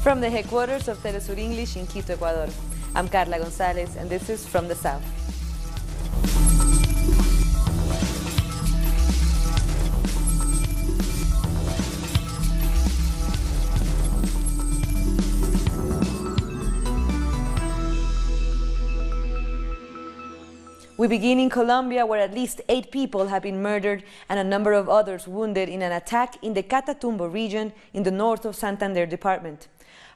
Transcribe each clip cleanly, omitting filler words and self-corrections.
From the headquarters of Telesur English in Quito, Ecuador, I'm Carla Gonzalez, and this is From the South. We begin in Colombia, where at least 8 people have been murdered and a number of others wounded in an attack in the Catatumbo region in the north of Santander department.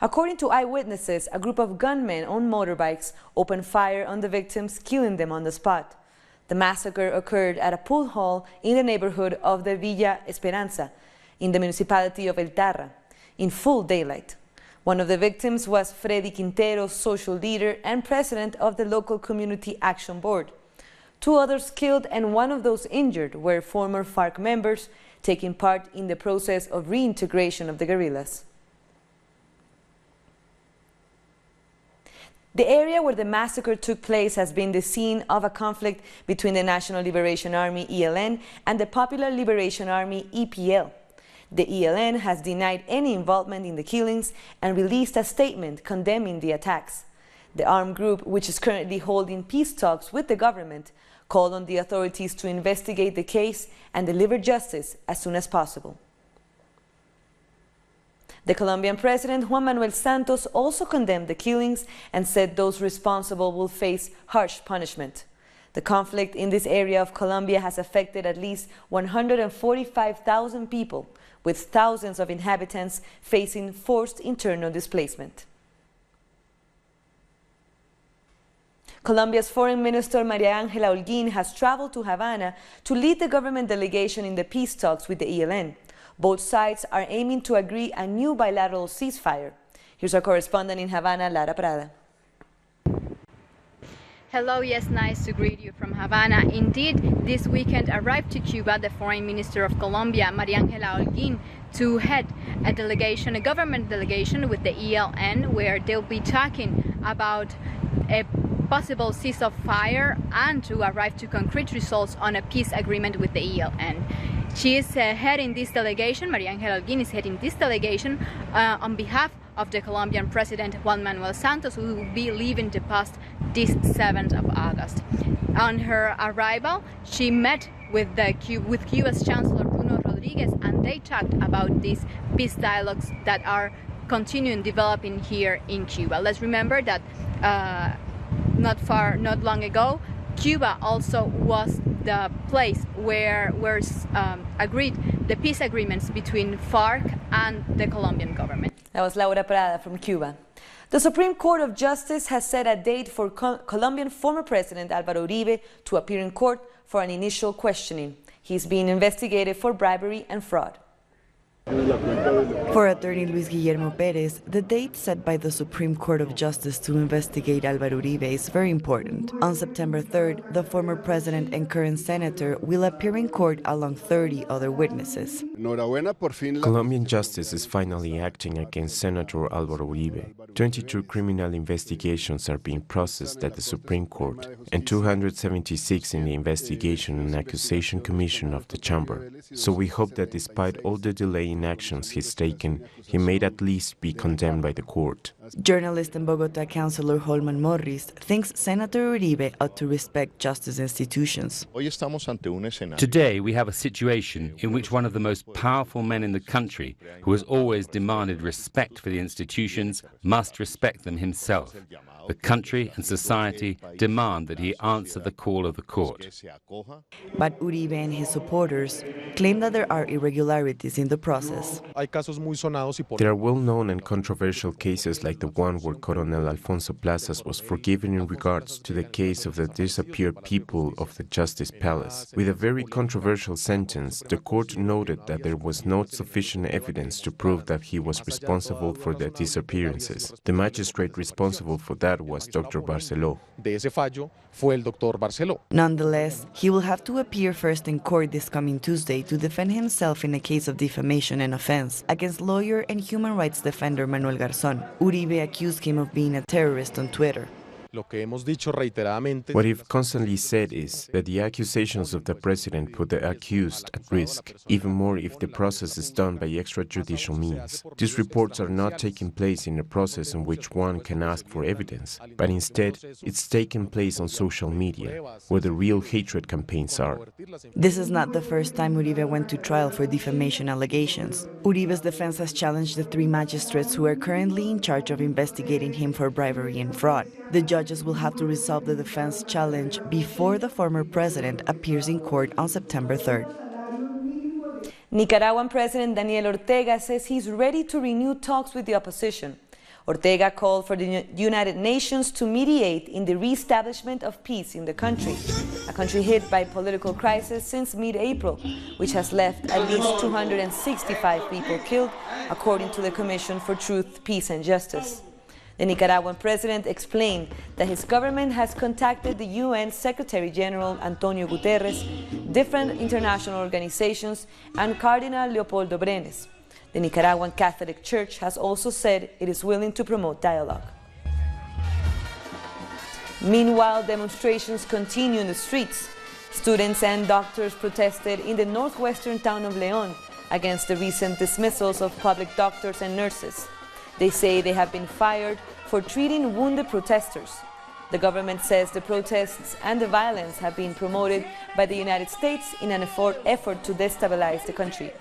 According to eyewitnesses, a group of gunmen on motorbikes opened fire on the victims, killing them on the spot. The massacre occurred at a pool hall in the neighborhood of the Villa Esperanza, in the municipality of El Tarra, in full daylight. One of the victims was Freddy Quintero, social leader and president of the local Community Action Board. 2 others killed and 1 of those injured were former FARC members taking part in the process of reintegration of the guerrillas. The area where the massacre took place has been the scene of a conflict between the National Liberation Army, ELN, and the Popular Liberation Army, EPL. The ELN has denied any involvement in the killings and released a statement condemning the attacks. The armed group, which is currently holding peace talks with the government, called on the authorities to investigate the case and deliver justice as soon as possible. The Colombian president, Juan Manuel Santos, also condemned the killings and said those responsible will face harsh punishment. The conflict in this area of Colombia has affected at least 145,000 people, with thousands of inhabitants facing forced internal displacement. Colombia's Foreign Minister María Ángela Holguín has traveled to Havana to lead the government delegation in the peace talks with the ELN. Both sides are aiming to agree a new bilateral ceasefire. Here's our correspondent in Havana, Lara Prada. Hello, yes, nice to greet you from Havana. Indeed, this weekend arrived to Cuba the Foreign Minister of Colombia, María Ángela Holguín, to head a government delegation with the ELN, where they'll be talking about a possible ceasefire and to arrive to concrete results on a peace agreement with the ELN. She is heading this delegation, María Ángela Holguín is heading this delegation on behalf of the Colombian President Juan Manuel Santos, who will be leaving the post this 7th of August. On her arrival, she met with Cuba's Chancellor Bruno Rodriguez, and they talked about these peace dialogues that are continuing developing here in Cuba. Let's remember that not long ago, Cuba also was the place where were agreed the peace agreements between FARC and the Colombian government. That was Laura Prada from Cuba. The Supreme Court of Justice has set a date for Colombian former President Alvaro Uribe to appear in court for an initial questioning. He's being investigated for bribery and fraud. For attorney Luis Guillermo Perez, the date set by the Supreme Court of Justice to investigate Alvaro Uribe is very important. On September 3rd, the former president and current senator will appear in court along 30 other witnesses. Colombian justice is finally acting against Senator Alvaro Uribe. 22 criminal investigations are being processed at the Supreme Court, and 276 in the Investigation and Accusation Commission of the Chamber. So we hope that despite all the delay in actions he's taken, he may at least be condemned by the court. Journalist and Bogota Councillor Holman Morris thinks Senator Uribe ought to respect justice institutions. Today we have a situation in which one of the most powerful men in the country, who has always demanded respect for the institutions, must respect them himself. The country and society demand that he answer the call of the court. But Uribe and his supporters claim that there are irregularities in the process. There are well-known and controversial cases like the one where Coronel Alfonso Plazas was forgiven in regards to the case of the disappeared people of the Justice Palace. With a very controversial sentence, the court noted that there was not sufficient evidence to prove that he was responsible for the disappearances. The magistrate responsible for that was Dr. Barceló. Nonetheless, he will have to appear first in court this coming Tuesday to defend himself in a case of defamation and offense against lawyer and human rights defender Manuel Garzón. Uribe accused him of being a terrorist on Twitter. What we've constantly said is that the accusations of the president put the accused at risk, even more if the process is done by extrajudicial means. These reports are not taking place in a process in which one can ask for evidence, but instead it's taking place on social media, where the real hatred campaigns are. This is not the first time Uribe went to trial for defamation allegations. Uribe's defense has challenged the 3 magistrates who are currently in charge of investigating him for bribery and fraud. The judges will have to resolve the defense challenge before the former president appears in court on September 3rd. Nicaraguan President Daniel Ortega says he's ready to renew talks with the opposition. Ortega called for the United Nations to mediate in the reestablishment of peace in the country, a country hit by political crisis since mid-April, which has left at least 265 people killed, according to the Commission for Truth, Peace and Justice. The Nicaraguan president explained that his government has contacted the UN Secretary General Antonio Guterres, different international organizations, and Cardinal Leopoldo Brenes. The Nicaraguan Catholic Church has also said it is willing to promote dialogue. Meanwhile, demonstrations continue in the streets. Students and doctors protested in the northwestern town of León against the recent dismissals of public doctors and nurses. They say they have been fired for treating wounded protesters. The government says the protests and the violence have been promoted by the United States in an effort to destabilize the country.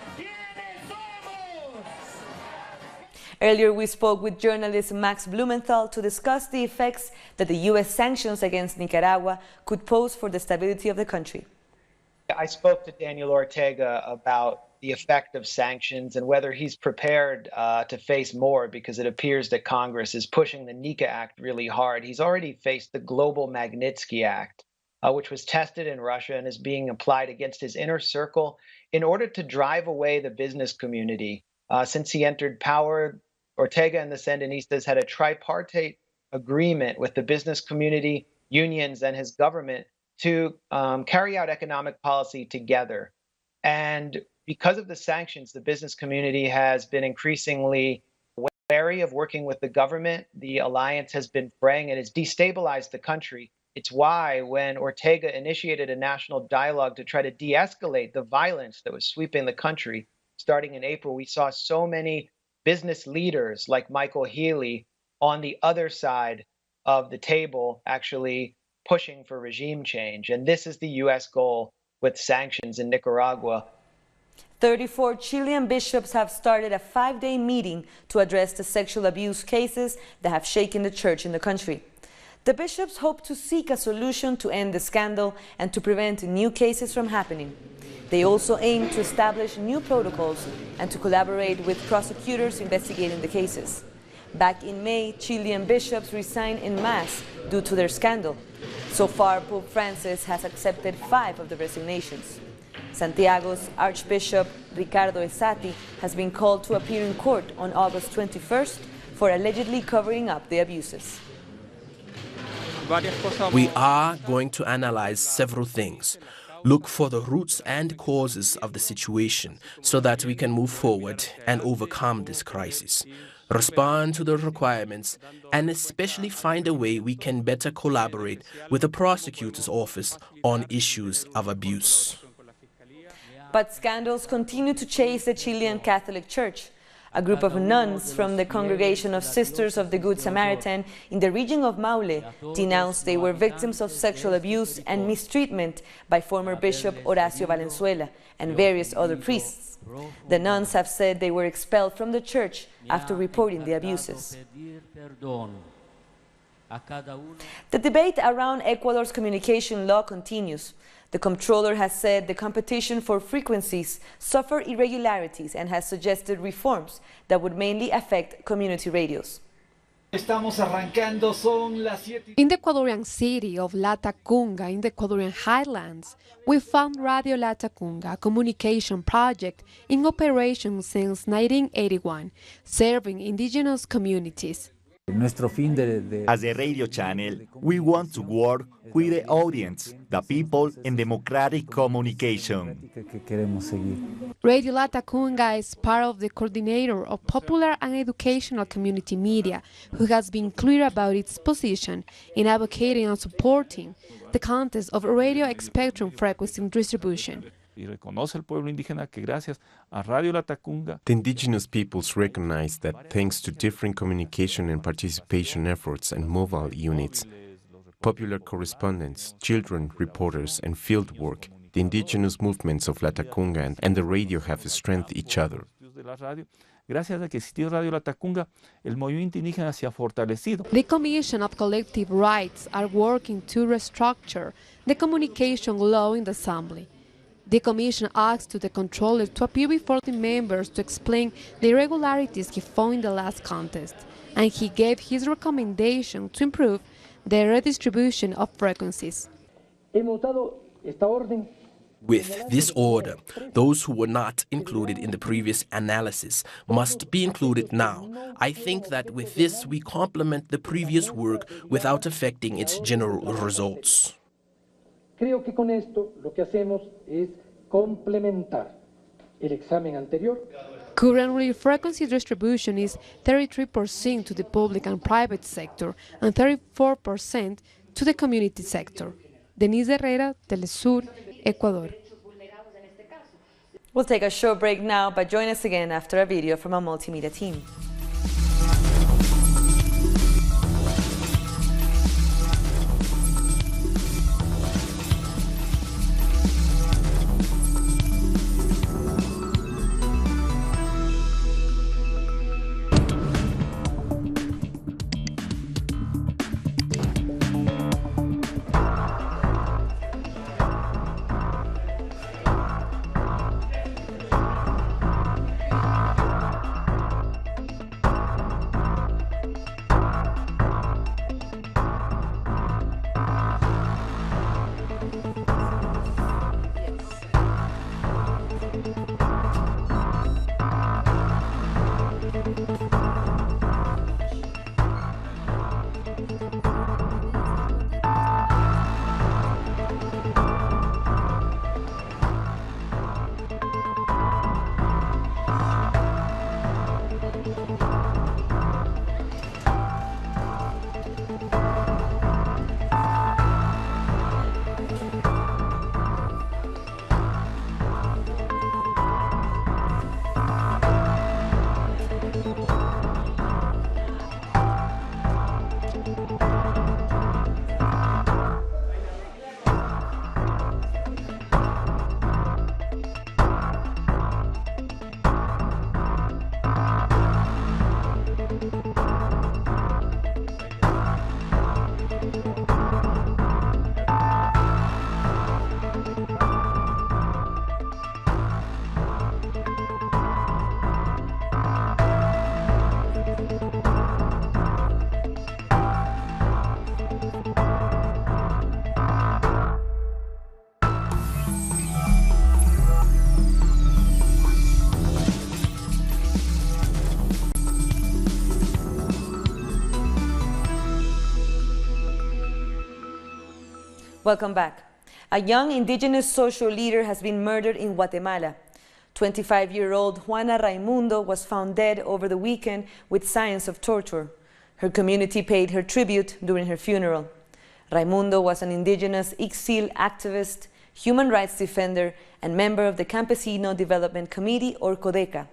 Earlier, we spoke with journalist Max Blumenthal to discuss the effects that the U.S. sanctions against Nicaragua could pose for the stability of the country. I spoke to Daniel Ortega about the effect of sanctions and whether he's prepared to face more, because it appears that Congress is pushing the NICA Act really hard. He's already faced the Global Magnitsky Act, which was tested in Russia and is being applied against his inner circle in order to drive away the business community. Since he entered power, Ortega and the Sandinistas had a tripartite agreement with the business community, unions, and his government to carry out economic policy together. And because of the sanctions, the business community has been increasingly wary of working with the government. The alliance has been fraying and has destabilized the country. It's why when Ortega initiated a national dialogue to try to de-escalate the violence that was sweeping the country, starting in April, we saw so many business leaders like Michael Healy on the other side of the table actually pushing for regime change. And this is the U.S. goal with sanctions in Nicaragua. 34 Chilean bishops have started a 5-day meeting to address the sexual abuse cases that have shaken the church in the country. The bishops hope to seek a solution to end the scandal and to prevent new cases from happening. They also aim to establish new protocols and to collaborate with prosecutors investigating the cases. Back in May, Chilean bishops resigned en masse due to their scandal. So far, Pope Francis has accepted 5 of the resignations. Santiago's Archbishop Ricardo Esati has been called to appear in court on August 21st for allegedly covering up the abuses. We are going to analyze several things. Look for the roots and causes of the situation so that we can move forward and overcome this crisis. Respond to the requirements and especially find a way we can better collaborate with the prosecutor's office on issues of abuse. But scandals continue to chase the Chilean Catholic Church. A group of nuns from the Congregation of Sisters of the Good Samaritan in the region of Maule denounced they were victims of sexual abuse and mistreatment by former Bishop Horacio Valenzuela and various other priests. The nuns have said they were expelled from the church after reporting the abuses. The debate around Ecuador's communication law continues. The comptroller has said the competition for frequencies suffer irregularities and has suggested reforms that would mainly affect community radios. In the Ecuadorian city of Latacunga, in the Ecuadorian highlands, we found Radio Latacunga, a communication project in operation since 1981, serving indigenous communities. As a radio channel, we want to work with the audience, the people, and democratic communication. Radio La Tacunga is part of the coordinator of popular and educational community media, who has been clear about its position in advocating and supporting the contest of radio spectrum frequency distribution. The indigenous peoples recognize that thanks to different communication and participation efforts and mobile units, popular correspondents, children reporters, and field work, the indigenous movements of La Tacunga and the radio have strengthened each other. The Commission of Collective Rights are working to restructure the communication law in the Assembly. The Commission asked the controller to appear before the members to explain the irregularities he found in the last contest, and he gave his recommendation to improve the redistribution of frequencies. With this order, those who were not included in the previous analysis must be included now. I think that with this we complement the previous work without affecting its general results. Creo que con esto lo que hacemos es complementar el examen anterior. Currently, frequency distribution is 33% to the public and private sector and 34% to the community sector. Denise Herrera, Telesur, Ecuador. We'll take a short break now, but join us again after a video from our multimedia team. Welcome back. A young indigenous social leader has been murdered in Guatemala. 25-year-old Juana Raimundo was found dead over the weekend with signs of torture. Her community paid her tribute during her funeral. Raimundo was an indigenous exile activist, human rights defender, and member of the Campesino Development Committee, or CODECA.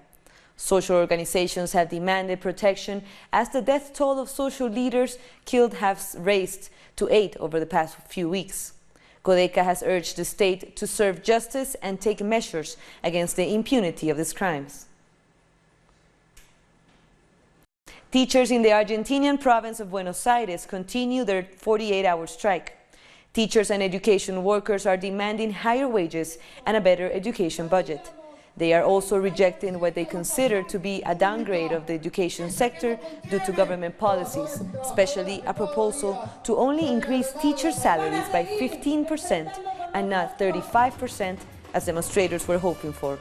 Social organizations have demanded protection as the death toll of social leaders killed has raised to 8 over the past few weeks. CODECA has urged the state to serve justice and take measures against the impunity of these crimes. Teachers in the Argentinian province of Buenos Aires continue their 48-hour strike. Teachers and education workers are demanding higher wages and a better education budget. They are also rejecting what they consider to be a downgrade of the education sector due to government policies, especially a proposal to only increase teacher salaries by 15% and not 35% as demonstrators were hoping for.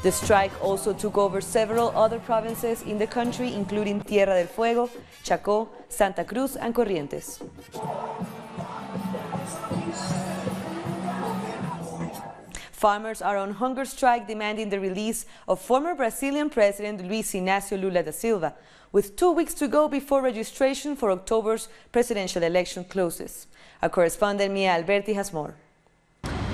The strike also took over several other provinces in the country, including Tierra del Fuego, Chacó, Santa Cruz, and Corrientes. Farmers are on hunger strike demanding the release of former Brazilian President Luiz Inácio Lula da Silva, with 2 weeks to go before registration for October's presidential election closes. Our correspondent Mia Alberti has more.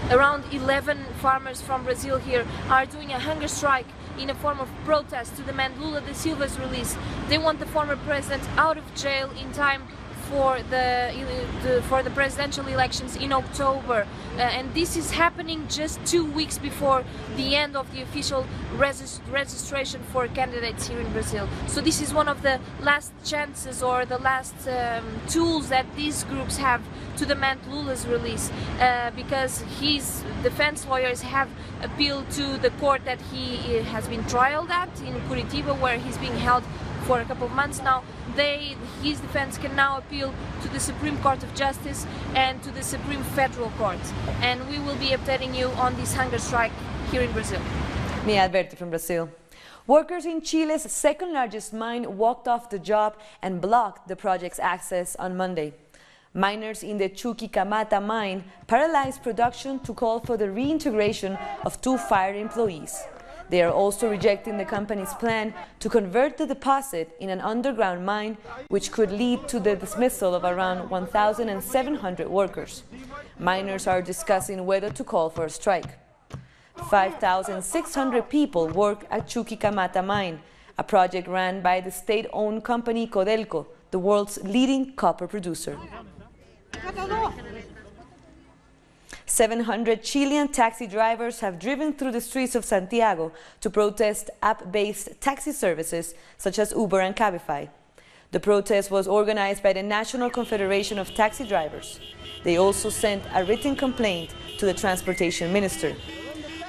Around 11 farmers from Brazil here are doing a hunger strike in a form of protest to demand Lula da Silva's release. They want the former president out of jail in time for the presidential elections in October, and this is happening just 2 weeks before the end of the official registration for candidates here in Brazil. So this is one of the last chances or the last tools that these groups have to demand Lula's release, because his defense lawyers have appealed to the court that he has been trialed at in Curitiba, where he's being held for a couple of months now. His defense can now appeal to the Supreme Court of Justice and to the Supreme Federal Court. And we will be updating you on this hunger strike here in Brazil. Mia Alberti from Brazil. Workers in Chile's second largest mine walked off the job and blocked the project's access on Monday. Miners in the Chuquicamata mine paralyzed production to call for the reintegration of 2 fired employees. They are also rejecting the company's plan to convert the deposit in an underground mine, which could lead to the dismissal of around 1,700 workers. Miners are discussing whether to call for a strike. 5,600 people work at Chuquicamata mine, a project run by the state-owned company Codelco, the world's leading copper producer. 700 Chilean taxi drivers have driven through the streets of Santiago to protest app-based taxi services such as Uber and Cabify. The protest was organized by the National Confederation of Taxi Drivers. They also sent a written complaint to the transportation minister.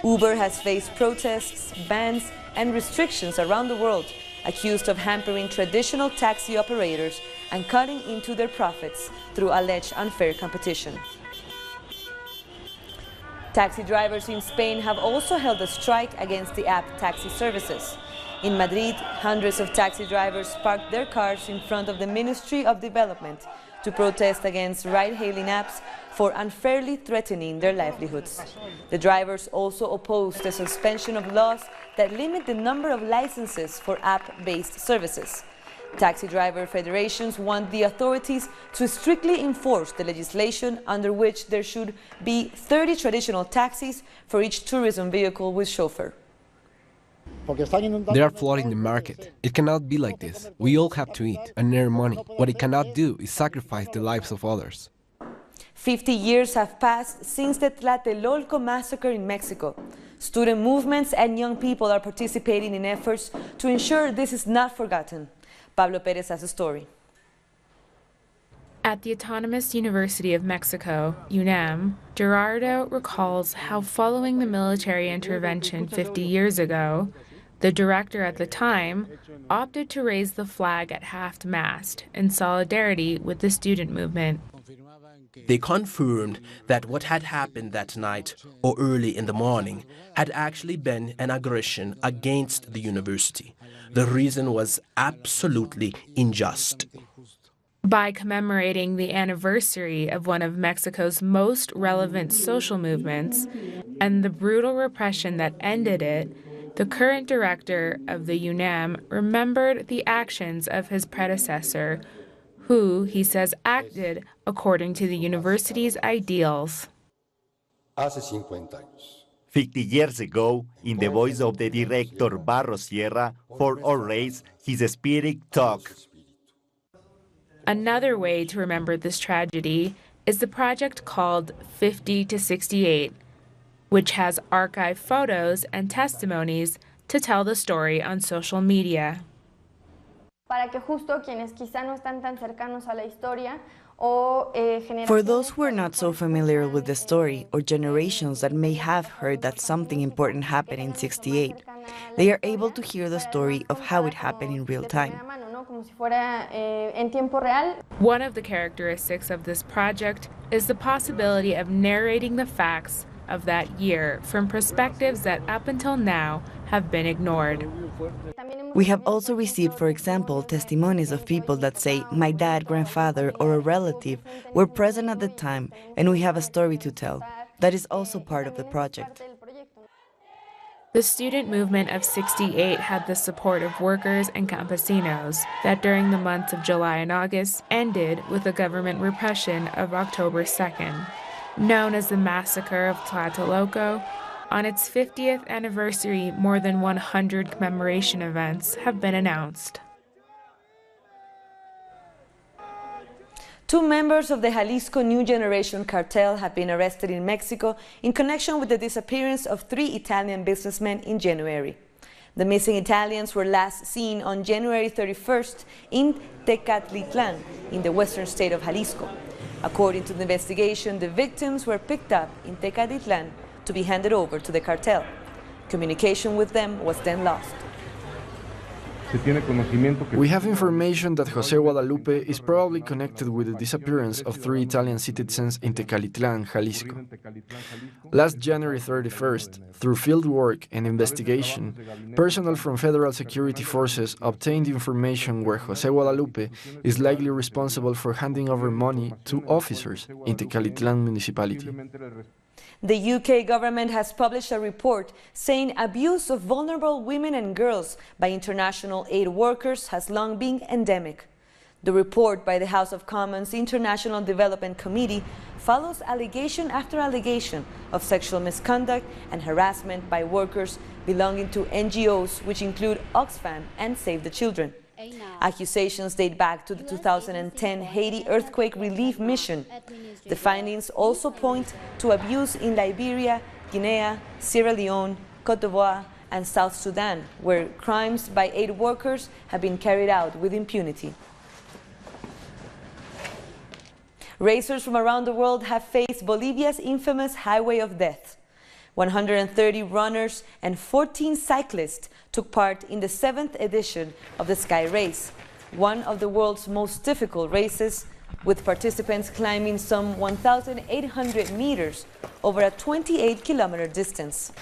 Uber has faced protests, bans, and restrictions around the world, accused of hampering traditional taxi operators and cutting into their profits through alleged unfair competition. Taxi drivers in Spain have also held a strike against the app taxi services. In Madrid, hundreds of taxi drivers parked their cars in front of the Ministry of Development to protest against ride-hailing apps for unfairly threatening their livelihoods. The drivers also opposed the suspension of laws that limit the number of licenses for app-based services. Taxi driver federations want the authorities to strictly enforce the legislation under which there should be 30 traditional taxis for each tourism vehicle with chauffeur. They are flooding the market. It cannot be like this. We all have to eat and earn money. What it cannot do is sacrifice the lives of others. 50 years have passed since the Tlatelolco massacre in Mexico. Student movements and young people are participating in efforts to ensure this is not forgotten. Pablo Perez has a story. At the Autonomous University of Mexico, UNAM, Gerardo recalls how following the military intervention 50 years ago, the director at the time opted to raise the flag at half-mast in solidarity with the student movement. They confirmed that what had happened that night or early in the morning had actually been an aggression against the university. The reason was absolutely unjust. By commemorating the anniversary of one of Mexico's most relevant social movements and the brutal repression that ended it, the current director of the UNAM remembered the actions of his predecessor, who, he says, acted according to the university's ideals. 50 years ago, in the voice of the director Barro Sierra, for our race, his spirit talk. Another way to remember this tragedy is the project called 50 to 68, which has archived photos and testimonies to tell the story on social media. For those who are not so familiar with the story, or generations that may have heard that something important happened in '68, they are able to hear the story of how it happened in real time. One of the characteristics of this project is the possibility of narrating the facts of that year from perspectives that up until now have been ignored. We have also received, for example, testimonies of people that say, my dad, grandfather, or a relative were present at the time, and we have a story to tell. That is also part of the project. The student movement of '68 had the support of workers and campesinos that during the months of July and August ended with the government repression of October 2nd. Known as the Massacre of Tlatelolco, on its 50th anniversary, more than 100 commemoration events have been announced. Two members of the Jalisco New Generation cartel have been arrested in Mexico in connection with the disappearance of 3 Italian businessmen in January. The missing Italians were last seen on January 31st in Tecatitlan, in the western state of Jalisco. According to the investigation, the victims were picked up in Tecatitlan to be handed over to the cartel. Communication with them was then lost. We have information that José Guadalupe is probably connected with the disappearance of 3 Italian citizens in Tecalitlán, Jalisco. Last January 31st, through field work and investigation, personnel from federal security forces obtained information where José Guadalupe is likely responsible for handing over money to officers in Tecalitlán municipality. The UK government has published a report saying abuse of vulnerable women and girls by international aid workers has long been endemic. The report by the House of Commons International Development Committee follows allegation after allegation of sexual misconduct and harassment by workers belonging to NGOs which include Oxfam and Save the Children. Accusations date back to the 2010 Haiti earthquake relief mission. The findings also point to abuse in Liberia, Guinea, Sierra Leone, Cote d'Ivoire, and South Sudan, where crimes by aid workers have been carried out with impunity. Racers from around the world have faced Bolivia's infamous Highway of Death. 130 runners and 14 cyclists took part in the 7th edition of the Sky Race, one of the world's most difficult races, with participants climbing some 1,800 meters over a 28-kilometer distance.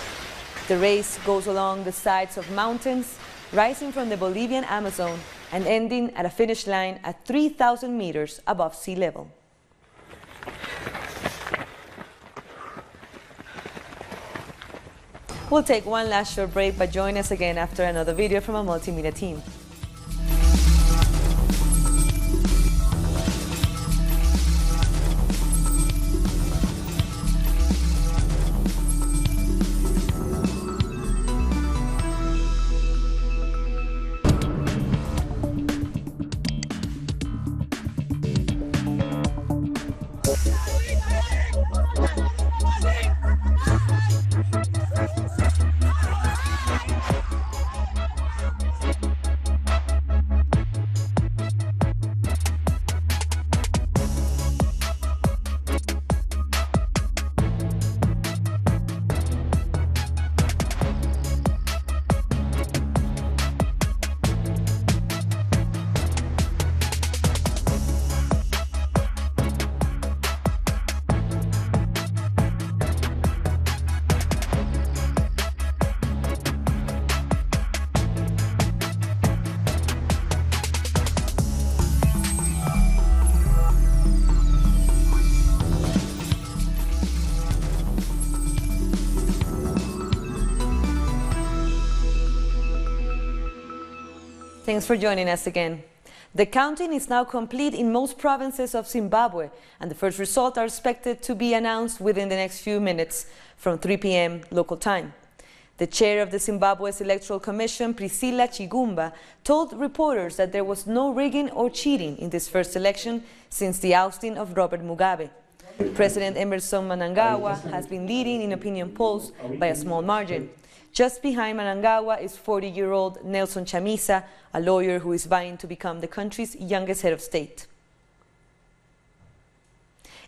The race goes along the sides of mountains, rising from the Bolivian Amazon and ending at a finish line at 3,000 meters above sea level. We'll take one last short break, but join us again after another video from our multimedia team. Thanks for joining us again. The counting is now complete in most provinces of Zimbabwe, and the first results are expected to be announced within the next few minutes from 3 p.m. local time. The chair of the Zimbabwe's Electoral Commission, Priscilla Chigumba, told reporters that there was no rigging or cheating in this first election since the ousting of Robert Mugabe. President Emerson Mnangagwa has been leading in opinion polls by a small margin. Just behind Mnangagwa is 40-year-old Nelson Chamisa, a lawyer who is vying to become the country's youngest head of state.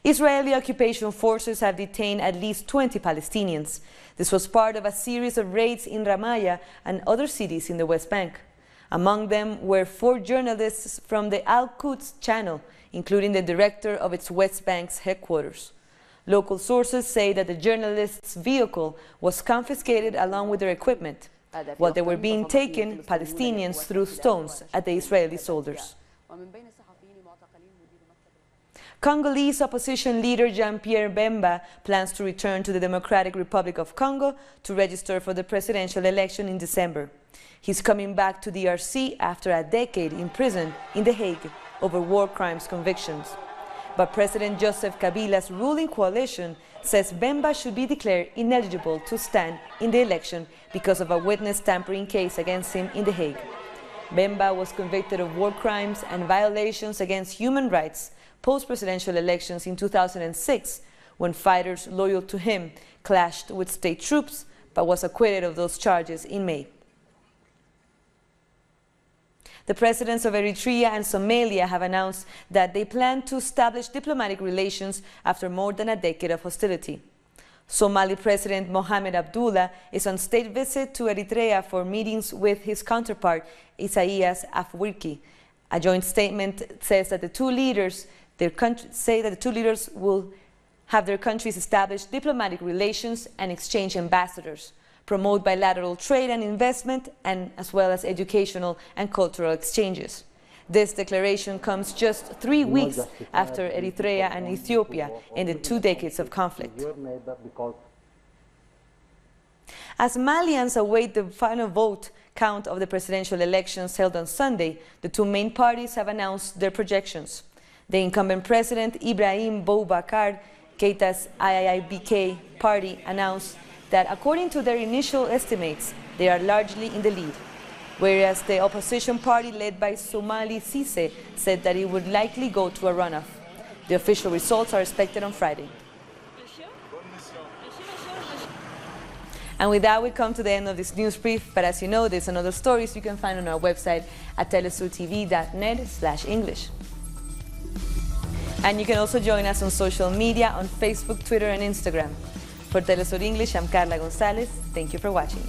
Israeli occupation forces have detained at least 20 Palestinians. This was part of a series of raids in Ramallah and other cities in the West Bank. Among them were 4 journalists from the Al-Quds channel, including the director of its West Bank's headquarters. Local sources say that the journalists' vehicle was confiscated along with their equipment. While they were being taken, Palestinians threw stones at the Israeli soldiers. Congolese opposition leader Jean-Pierre Bemba plans to return to the Democratic Republic of Congo to register for the presidential election in December. He's coming back to DRC after a decade in prison in The Hague over war crimes convictions. But President Joseph Kabila's ruling coalition says Bemba should be declared ineligible to stand in the election because of a witness tampering case against him in The Hague. Bemba was convicted of war crimes and violations against human rights post-presidential elections in 2006, when fighters loyal to him clashed with state troops, but was acquitted of those charges in May. The presidents of Eritrea and Somalia have announced that they plan to establish diplomatic relations after more than a decade of hostility. Somali President Mohamed Abdullah is on state visit to Eritrea for meetings with his counterpart, Isaias Afwerki. A joint statement says that the two leaders will have their countries establish diplomatic relations and exchange ambassadors, promote bilateral trade and investment, and as well as educational and cultural exchanges. This declaration comes just 3 weeks after Eritrea and Ethiopia ended 2 decades of conflict. As Malians await the final vote count of the presidential elections held on Sunday, the two main parties have announced their projections. The incumbent president, Ibrahim Boubacar Keita's IIBK party, announced that according to their initial estimates, they are largely in the lead, whereas the opposition party led by Somali Cisse said that it would likely go to a runoff. The official results are expected on Friday. And with that, we come to the end of this news brief, but as you know, there's another stories you can find on our website at telesurtv.net/English. And you can also join us on social media on Facebook, Twitter, and Instagram. For Telesur English, I'm Carla Gonzalez. Thank you for watching.